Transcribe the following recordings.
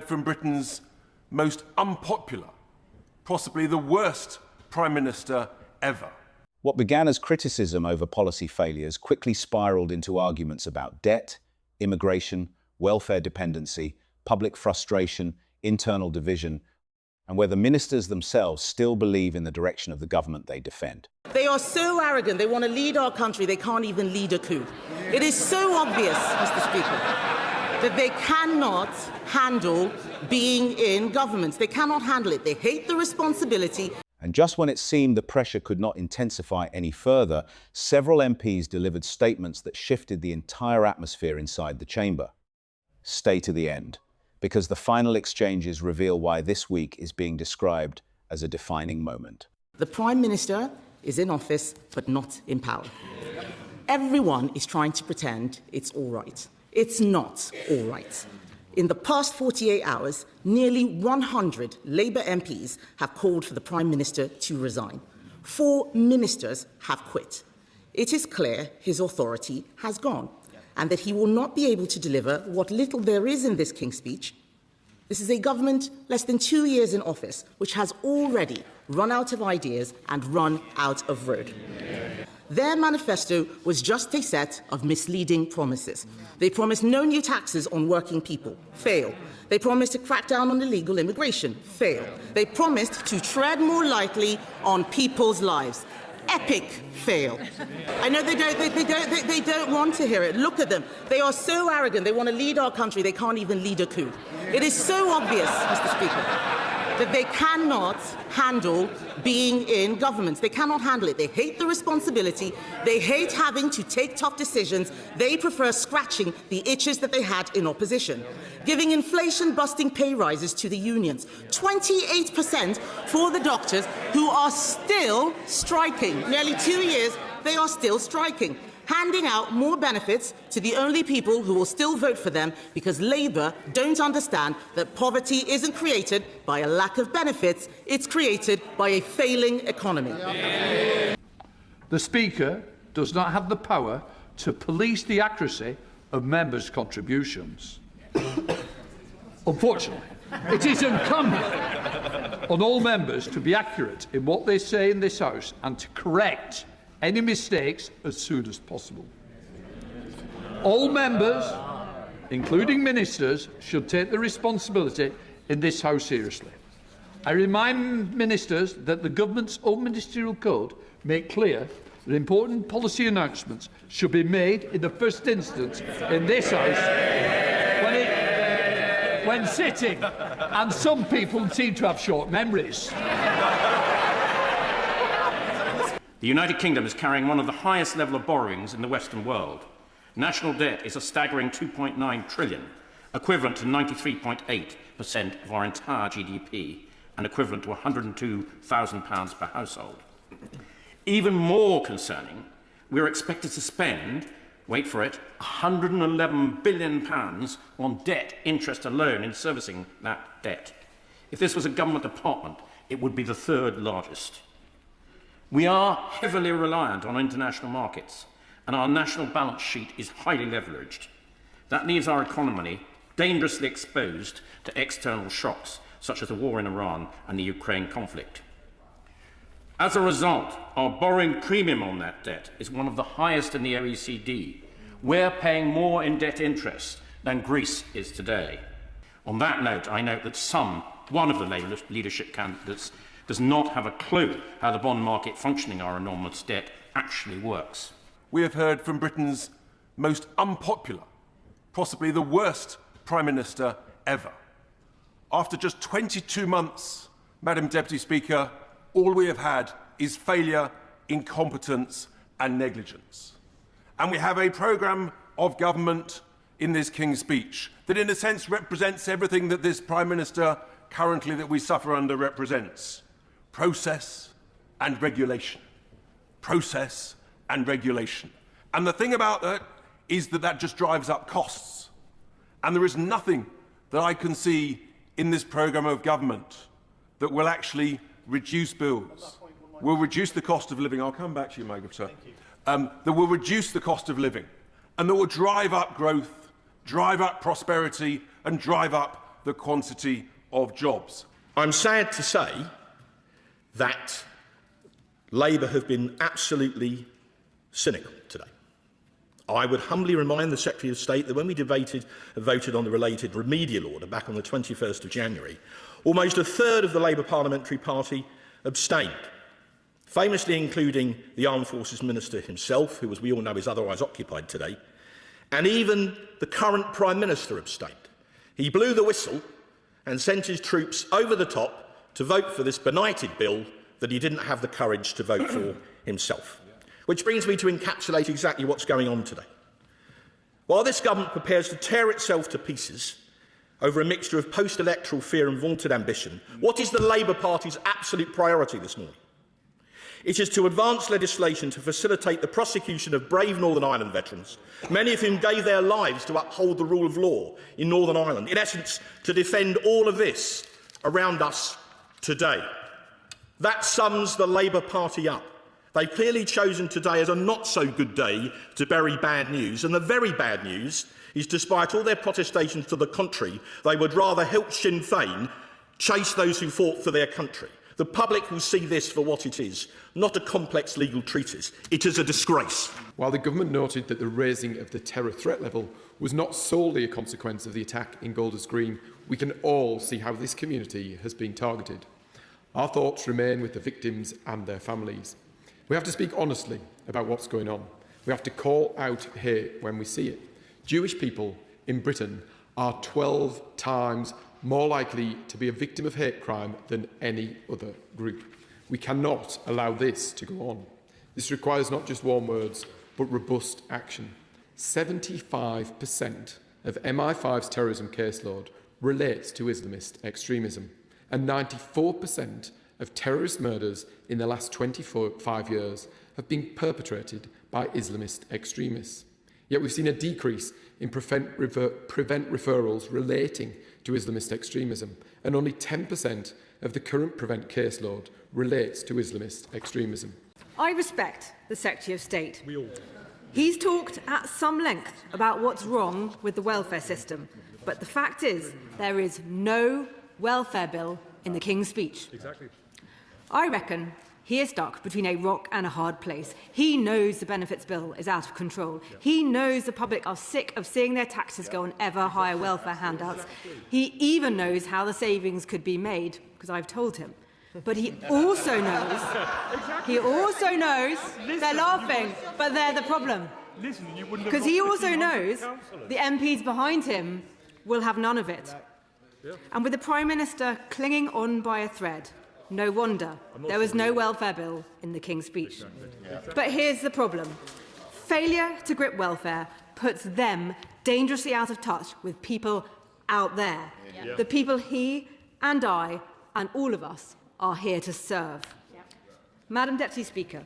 from Britain's most unpopular, possibly the worst Prime Minister ever. What began as criticism over policy failures quickly spiraled into arguments about debt, immigration, welfare dependency, public frustration, internal division, and whether ministers themselves still believe in the direction of the government they defend. They are so arrogant, they want to lead our country, they can't even lead a coup. It is so obvious, Mr. Speaker, that they cannot handle being in government. They cannot handle it. They hate the responsibility. And just when it seemed the pressure could not intensify any further, several MPs delivered statements that shifted the entire atmosphere inside the chamber. Stay to the end, because the final exchanges reveal why this week is being described as a defining moment. The Prime Minister is in office, but not in power. Everyone is trying to pretend it's all right. It's not all right. In the past 48 hours, nearly 100 Labour MPs have called for the Prime Minister to resign. 4 ministers have quit. It is clear his authority has gone, and that he will not be able to deliver what little there is in this King's Speech. This is a government less than 2 years in office, which has already run out of ideas and run out of road. Their manifesto was just a set of misleading promises. They promised no new taxes on working people. Fail. They promised to crack down on illegal immigration. Fail. They promised to tread more lightly on people's lives. Epic fail. I know they don't want to hear it. Look at them. They are so arrogant. They want to lead our country. They can't even lead a coup. It is so obvious, Mr. Speaker, that they cannot handle being in government. They cannot handle it. They hate the responsibility. They hate having to take tough decisions. They prefer scratching the itches that they had in opposition. Giving inflation-busting pay rises to the unions. 28% for the doctors who are still striking. Nearly 2 years, they are still striking. Handing out more benefits to the only people who will still vote for them because Labour don't understand that poverty isn't created by a lack of benefits, it's created by a failing economy. The Speaker does not have the power to police the accuracy of members' contributions. Unfortunately, it is incumbent on all members to be accurate in what they say in this House and to correct any mistakes as soon as possible. All members, including ministers, should take the responsibility in this House seriously. I remind ministers that the government's own ministerial code make clear that important policy announcements should be made in the first instance in this House when sitting, and some people seem to have short memories. The United Kingdom is carrying one of the highest level of borrowings in the Western world. National debt is a staggering £2.9 trillion, equivalent to 93.8% of our entire GDP and equivalent to £102,000 per household. Even more concerning, we are expected to spend, wait for it, £111 billion on debt interest alone in servicing that debt. If this was a government department, it would be the third largest. We are heavily reliant on international markets, and our national balance sheet is highly leveraged. That leaves our economy dangerously exposed to external shocks, such as the war in Iran and the Ukraine conflict. As a result, our borrowing premium on that debt is one of the highest in the OECD. We're paying more in debt interest than Greece is today. On that note, I note that one of the Labour leadership candidates does not have a clue how the bond market functioning our enormous debt actually works. We have heard from Britain's most unpopular, possibly the worst Prime Minister ever. After just 22 months, Madam Deputy Speaker, all we have had is failure, incompetence and negligence. And we have a programme of government in this King's Speech that in a sense represents everything that this Prime Minister currently that we suffer under represents. Process and regulation. Process and regulation. And the thing about that is that that just drives up costs. And there is nothing that I can see in this programme of government that will actually reduce bills, will reduce the cost of living. I'll come back to you, my good sir. That will reduce the cost of living and that will drive up growth, drive up prosperity and drive up the quantity of jobs. I'm sad to say that Labour have been absolutely cynical today. I would humbly remind the Secretary of State that when we debated and voted on the related remedial order back on the 21st of January, almost a third of the Labour Parliamentary Party abstained, famously including the Armed Forces Minister himself, who, as we all know, is otherwise occupied today, and even the current Prime Minister abstained. He blew the whistle and sent his troops over the top to vote for this benighted bill that he didn't have the courage to vote for himself. Which brings me to encapsulate exactly what's going on today. While this government prepares to tear itself to pieces over a mixture of post-electoral fear and vaunted ambition, what is the Labour Party's absolute priority this morning? It is to advance legislation to facilitate the prosecution of brave Northern Ireland veterans, many of whom gave their lives to uphold the rule of law in Northern Ireland. In essence, to defend all of this around us today. That sums the Labour Party up. They've clearly chosen today as a not-so-good day to bury bad news, and the very bad news is, despite all their protestations to the contrary, they would rather help Sinn Féin chase those who fought for their country. The public will see this for what it is, not a complex legal treatise. It is a disgrace. While the government noted that the raising of the terror threat level was not solely a consequence of the attack in Golders Green, we can all see how this community has been targeted. Our thoughts remain with the victims and their families. We have to speak honestly about what's going on. We have to call out hate when we see it. Jewish people in Britain are 12 times more likely to be a victim of hate crime than any other group. We cannot allow this to go on. This requires not just warm words, but robust action. 75% of MI5's terrorism caseload relates to Islamist extremism, and 94% of terrorist murders in the last 25 years have been perpetrated by Islamist extremists. Yet we've seen a decrease in prevent referrals relating to Islamist extremism, and only 10% of the current prevent caseload relates to Islamist extremism. I respect the Secretary of State. He's talked at some length about what's wrong with the welfare system, but the fact is there is no welfare bill in the King's speech. Exactly. I reckon he is stuck between a rock and a hard place. He knows the benefits bill is out of control. He knows the public are sick of seeing their taxes go on ever higher welfare handouts. He even knows how the savings could be made, because I've told him. But he also knows, they're laughing, but they're the problem. Because he also knows the MPs behind him will have none of it. And with the Prime Minister clinging on by a thread, no wonder there was no welfare bill in the King's speech. But here's the problem. Failure to grip welfare puts them dangerously out of touch with people out there, the people he and I and all of us are here to serve. Madam Deputy Speaker,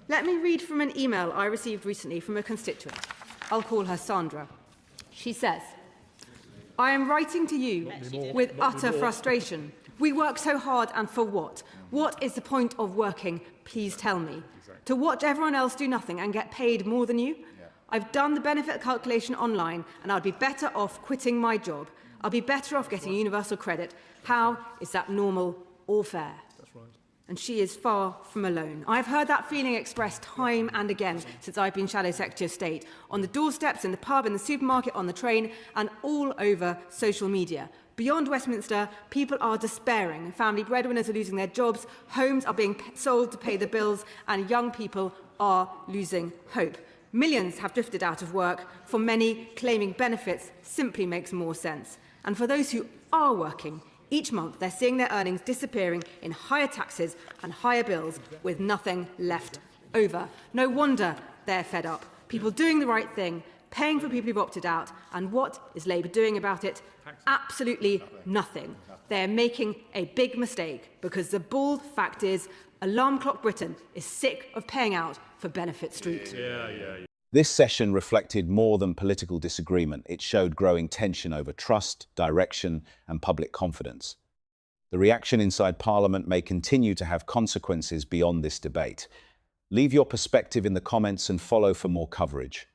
let me read from an email I received recently from a constituent. I'll call her Sandra. She says, I am writing to you with utter frustration. We work so hard, and for what? What is the point of working? Please tell me. To watch everyone else do nothing and get paid more than you? I've done the benefit calculation online, and I'd be better off quitting my job. I'll be better off getting universal credit. How is that normal or fair? That's right. And she is far from alone. I've heard that feeling expressed time and again since I've been Shadow Secretary of State, on the doorsteps, in the pub, in the supermarket, on the train, and all over social media. Beyond Westminster, people are despairing. Family breadwinners are losing their jobs, homes are being sold to pay the bills, and young people are losing hope. Millions have drifted out of work. For many, claiming benefits simply makes more sense. And for those who are working, each month they're seeing their earnings disappearing in higher taxes and higher bills with nothing left over. No wonder they're fed up. People doing the right thing, paying for people who've opted out, and what is Labour doing about it? Absolutely nothing. They're making a big mistake, because the bald fact is Alarm Clock Britain is sick of paying out for Benefit Street. This session reflected more than political disagreement. It showed growing tension over trust, direction, and public confidence. The reaction inside Parliament may continue to have consequences beyond this debate. Leave your perspective in the comments and follow for more coverage.